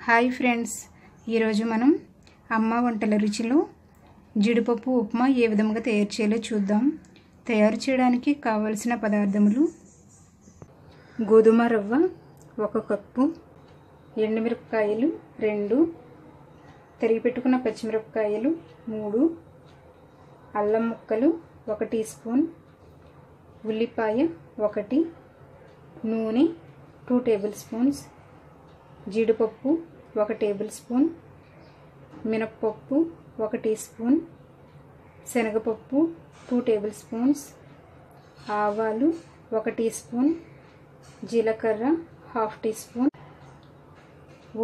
Hi friends, ఈరోజు మనం అమ్మ వంటల రుచిలో జీడిపప్పు ఉప్మా ఏ విధంగా తయారు చేయాలో చూద్దాం. తయారు చేయడానికి కావలసిన పదార్థములు: గోధుమ రవ్వ 1 కప్పు, ఎండుమిరపకాయలు 2, తరిగి పెట్టుకున్న పచ్చిమిరపకాయలు 3, అల్లం ముక్కలు 1 టీ స్పూన్, ఉల్లిపాయ 1, నూనె 2 టేబుల్ స్పూన్స్, జీడిపప్పు 1 టేబుల్ స్పూన్, మినప్పప్పు 1 టీ స్పూన్, శనగపప్పు 2 టేబుల్ స్పూన్స్, ఆవాలు 1 టీ స్పూన్, జీలకర్ర 1/2 టీ స్పూన్,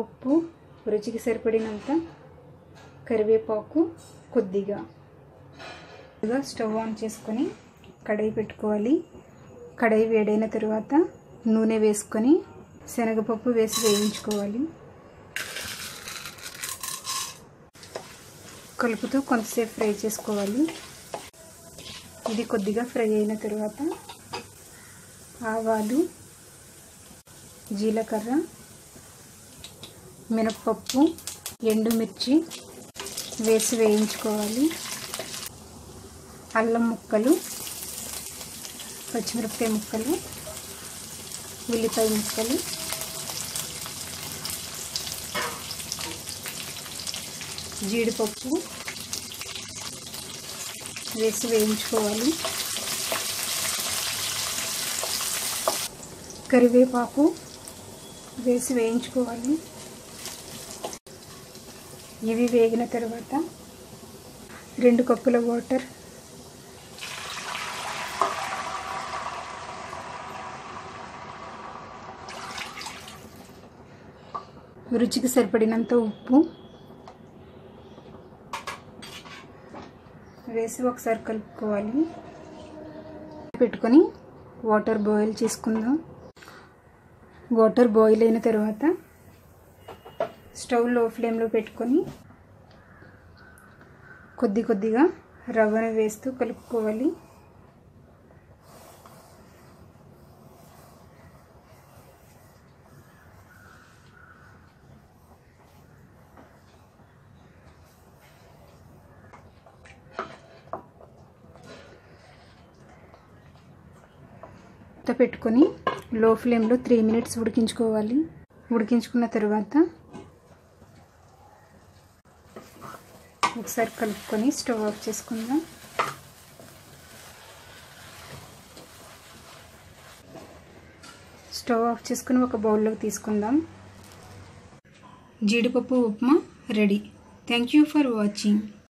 ఉప్పు రుచికి సరిపడినంత, కరివేపాకు కొద్దిగా. స్టవ్ ఆన్ చేసుకొని కడాయి పెట్టుకోవాలి. కడాయి వేడైన తర్వాత నూనె వేసుకొని శనగపప్పు వేసి వేయించుకోవాలి. కలుపుతూ కొంతసేపు ఫ్రై చేసుకోవాలి. ఇది కొద్దిగా ఫ్రై అయిన తర్వాత ఆవాలు, జీలకర్ర, మినప్పప్పు, ఎండుమిర్చి వేసి వేయించుకోవాలి. అల్లం ముక్కలు, పచ్చిమిరపకాయ ముక్కలు, ఉల్లిపాయ ముక్కలు, జీడిపప్పు వేసి వేయించుకోవాలి. కరివేపాకు వేసి వేయించుకోవాలి. ఇవి వేగిన తర్వాత 2 కప్పుల వాటర్, రుచికి సరిపడినంత ఉప్పు వేసి ఒకసారి కలుపుకోవాలి. పెట్టుకొని వాటర్ బాయిల్ చేసుకుందాం. వాటర్ బాయిల్ అయిన తర్వాత స్టవ్ లో ఫ్లేమ్లో పెట్టుకొని కొద్దిగా రవ్వను వేస్తూ కలుపుకోవాలి. పెట్టుకొని లో ఫ్లేమ్లో 3 మినిట్స్ ఉడికించుకోవాలి. ఉడికించుకున్న తర్వాత ఒకసారి కలుపుకొని స్టవ్ ఆఫ్ చేసుకుందాం. స్టవ్ ఆఫ్ చేసుకుని ఒక బౌల్లోకి తీసుకుందాం. జీడిపప్పు upma ready. Thank you for watching.